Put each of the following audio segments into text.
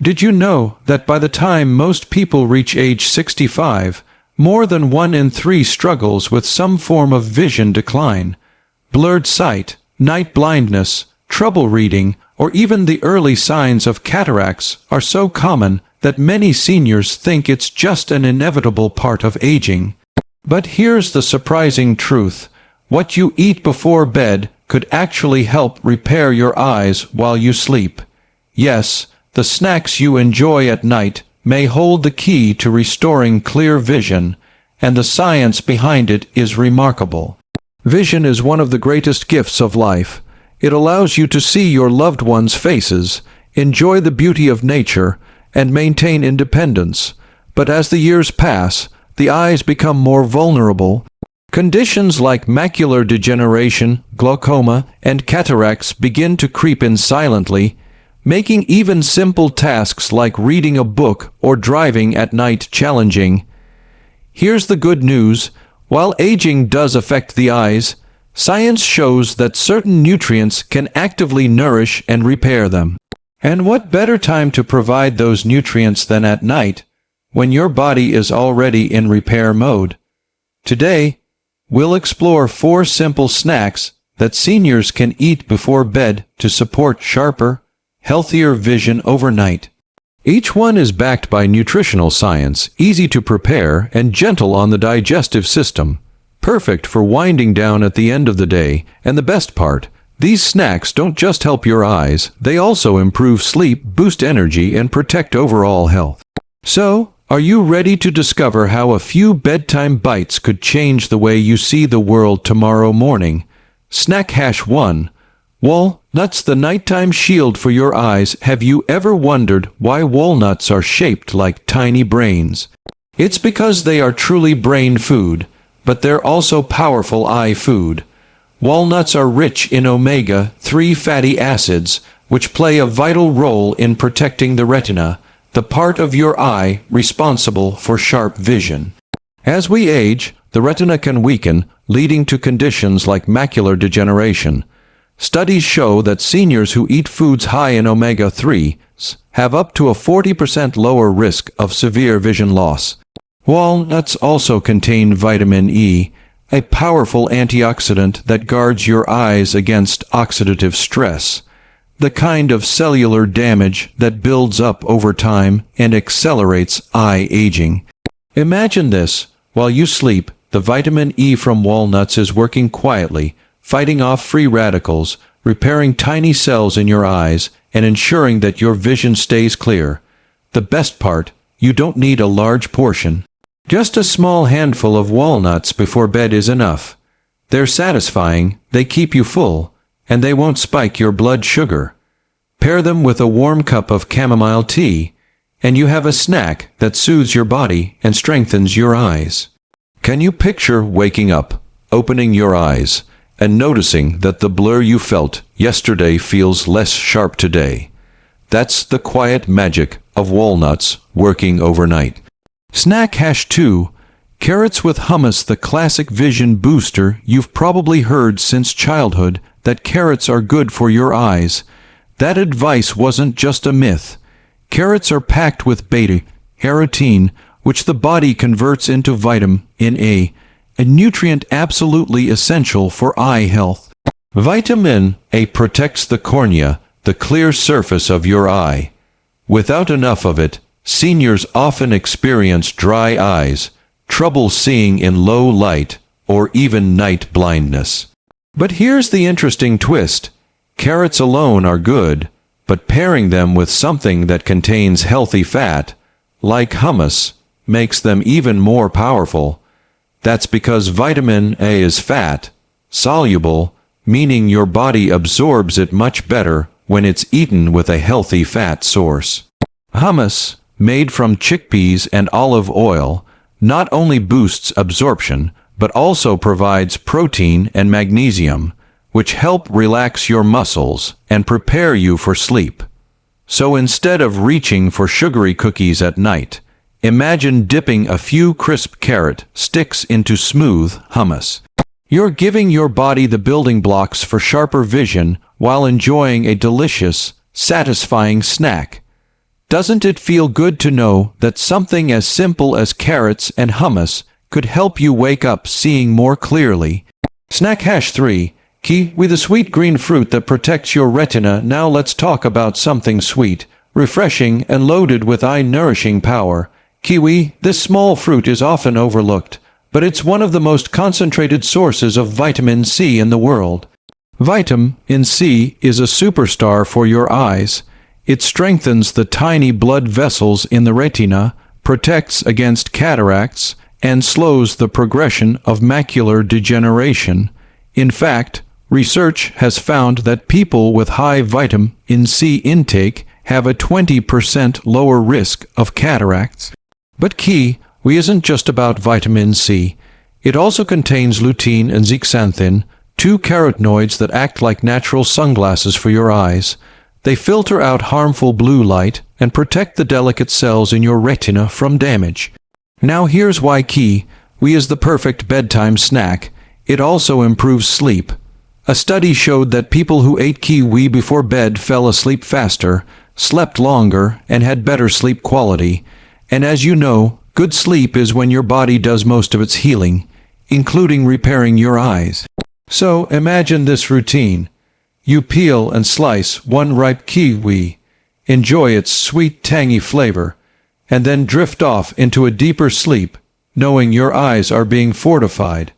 Did you know that by the time most people reach age 65, more than 1 in 3 struggles with some form of vision decline? Blurred sight, night blindness, trouble reading, or even the early signs of cataracts are so common that many seniors think it's just an inevitable part of aging. But here's the surprising truth. What you eat before bed could actually help repair your eyes while you sleep. Yes, the snacks you enjoy at night may hold the key to restoring clear vision, and the science behind it is remarkable. Vision is one of the greatest gifts of life. It allows you to see your loved ones' faces, enjoy the beauty of nature, and maintain independence. But as the years pass, the eyes become more vulnerable. Conditions like macular degeneration, glaucoma, and cataracts begin to creep in silently, making even simple tasks like reading a book or driving at night challenging. Here's the good news. While aging does affect the eyes, science shows that certain nutrients can actively nourish and repair them. And what better time to provide those nutrients than at night, when your body is already in repair mode? Today, we'll explore 4 simple snacks that seniors can eat before bed to support sharper, healthier vision overnight. Each one is backed by nutritional science, easy to prepare, and gentle on the digestive system. Perfect for winding down at the end of the day, and the best part, these snacks don't just help your eyes, they also improve sleep, boost energy, and protect overall health. So, are you ready to discover how a few bedtime bites could change the way you see the world tomorrow morning? Snack Hash 1. Walnuts, the nighttime shield for your eyes. Have you ever wondered why walnuts are shaped like tiny brains? It's because they are truly brain food, but they're also powerful eye food. Walnuts are rich in omega-3 fatty acids, which play a vital role in protecting the retina, the part of your eye responsible for sharp vision. As we age, the retina can weaken, leading to conditions like macular degeneration. Studies show that seniors who eat foods high in omega-3s have up to a 40% lower risk of severe vision loss. Walnuts also contain vitamin E, a powerful antioxidant that guards your eyes against oxidative stress, the kind of cellular damage that builds up over time and accelerates eye aging. Imagine this: while you sleep, the vitamin E from walnuts is working quietly, fighting off free radicals, repairing tiny cells in your eyes, and ensuring that your vision stays clear. The best part, you don't need a large portion. Just a small handful of walnuts before bed is enough. They're satisfying, they keep you full, and they won't spike your blood sugar. Pair them with a warm cup of chamomile tea, and you have a snack that soothes your body and strengthens your eyes. Can you picture waking up, opening your eyes, and noticing that the blur you felt yesterday feels less sharp today? That's the quiet magic of walnuts working overnight. Snack Hash 2. Carrots with hummus, the classic vision booster. You've probably heard since childhood that carrots are good for your eyes. That advice wasn't just a myth. Carrots are packed with beta-carotene, which the body converts into vitamin A, a nutrient absolutely essential for eye health. Vitamin A protects the cornea, the clear surface of your eye. Without enough of it, seniors often experience dry eyes, trouble seeing in low light, or even night blindness. But here's the interesting twist. Carrots alone are good, but pairing them with something that contains healthy fat, like hummus, makes them even more powerful. That's because vitamin A is fat, soluble, meaning your body absorbs it much better when it's eaten with a healthy fat source. Hummus, made from chickpeas and olive oil, not only boosts absorption, but also provides protein and magnesium, which help relax your muscles and prepare you for sleep. So instead of reaching for sugary cookies at night, imagine dipping a few crisp carrot sticks into smooth hummus. You're giving your body the building blocks for sharper vision while enjoying a delicious, satisfying snack. Doesn't it feel good to know that something as simple as carrots and hummus could help you wake up seeing more clearly? Snack hash 3. Kiwi, the sweet green fruit that protects your retina. Now let's talk about something sweet, refreshing, and loaded with eye-nourishing power. Kiwi, this small fruit is often overlooked, but it's one of the most concentrated sources of vitamin C in the world. Vitamin C is a superstar for your eyes. It strengthens the tiny blood vessels in the retina, protects against cataracts, and slows the progression of macular degeneration. In fact, research has found that people with high vitamin C intake have a 20% lower risk of cataracts. But kiwi isn't just about vitamin C. It also contains lutein and zeaxanthin, two carotenoids that act like natural sunglasses for your eyes. They filter out harmful blue light and protect the delicate cells in your retina from damage. Now here's why kiwi is the perfect bedtime snack. It also improves sleep. A study showed that people who ate kiwi before bed fell asleep faster, slept longer, and had better sleep quality. And as you know, good sleep is when your body does most of its healing, including repairing your eyes. So imagine this routine. You peel and slice one ripe kiwi, enjoy its sweet, tangy flavor, and then drift off into a deeper sleep, knowing your eyes are being fortified.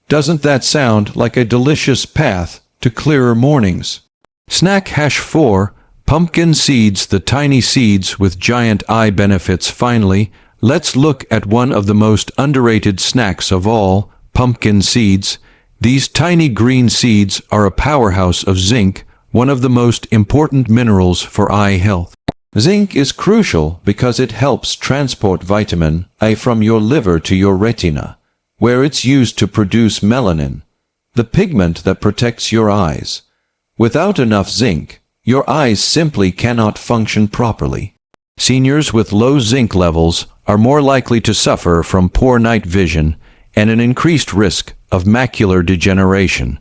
Doesn't that sound like a delicious path to clearer mornings? Snack hash 4. Pumpkin seeds, the tiny seeds with giant eye benefits. Finally, let's look at one of the most underrated snacks of all, pumpkin seeds. These tiny green seeds are a powerhouse of zinc, one of the most important minerals for eye health. Zinc is crucial because it helps transport vitamin A from your liver to your retina, where it's used to produce melanin, the pigment that protects your eyes. Without enough zinc, your eyes simply cannot function properly. Seniors with low zinc levels are more likely to suffer from poor night vision and an increased risk of macular degeneration.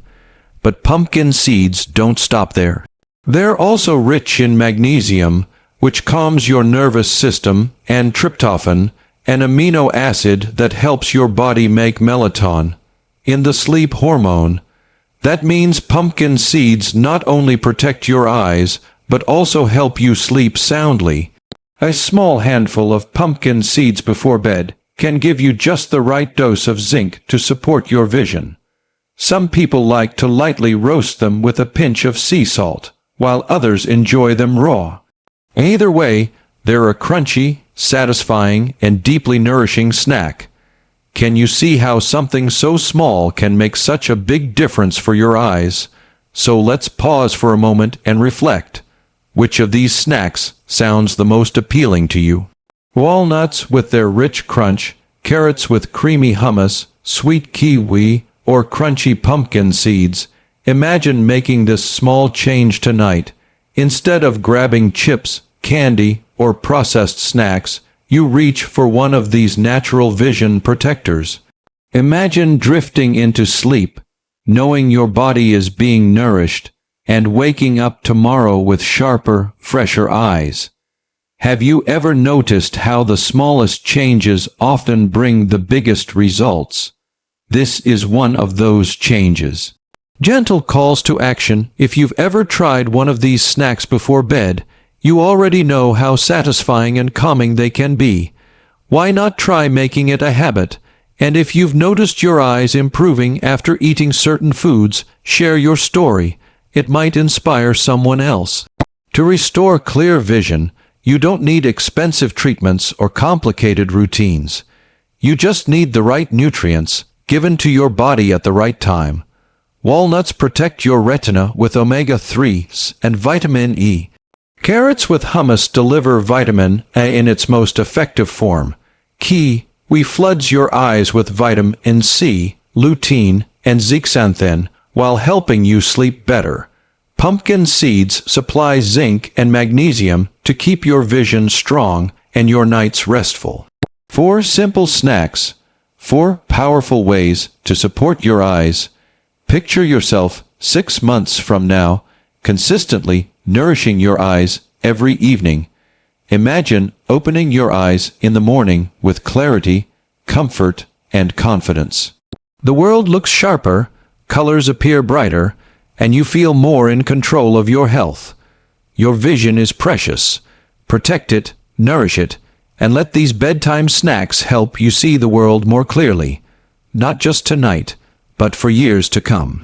But pumpkin seeds don't stop there. They're also rich in magnesium, which calms your nervous system, and tryptophan, an amino acid that helps your body make melatonin, in the sleep hormone. That means pumpkin seeds not only protect your eyes, but also help you sleep soundly. A small handful of pumpkin seeds before bed can give you just the right dose of zinc to support your vision. Some people like to lightly roast them with a pinch of sea salt, while others enjoy them raw. Either way, they're a crunchy, satisfying, and deeply nourishing snack. Can you see how something so small can make such a big difference for your eyes? So let's pause for a moment and reflect. Which of these snacks sounds the most appealing to you? Walnuts with their rich crunch, carrots with creamy hummus, sweet kiwi, or crunchy pumpkin seeds? Imagine making this small change tonight. Instead of grabbing chips, candy, or processed snacks, you reach for one of these natural vision protectors. Imagine drifting into sleep, knowing your body is being nourished, and waking up tomorrow with sharper, fresher eyes. Have you ever noticed how the smallest changes often bring the biggest results? This is one of those changes. Gentle calls to action. If you've ever tried one of these snacks before bed, you already know how satisfying and calming they can be. Why not try making it a habit? And if you've noticed your eyes improving after eating certain foods, share your story. It might inspire someone else. To restore clear vision, you don't need expensive treatments or complicated routines. You just need the right nutrients given to your body at the right time. Walnuts protect your retina with omega-3s and vitamin E. Carrots with hummus deliver vitamin A in its most effective form. Kiwi floods your eyes with vitamin C, lutein, and zeaxanthin while helping you sleep better. Pumpkin seeds supply zinc and magnesium to keep your vision strong and your nights restful. 4 simple snacks. 4 powerful ways to support your eyes. Picture yourself 6 months from now, consistently nourishing your eyes every evening. Imagine opening your eyes in the morning with clarity, comfort, and confidence. The world looks sharper, colors appear brighter, and you feel more in control of your health. Your vision is precious. Protect it, nourish it, and let these bedtime snacks help you see the world more clearly, not just tonight, but for years to come.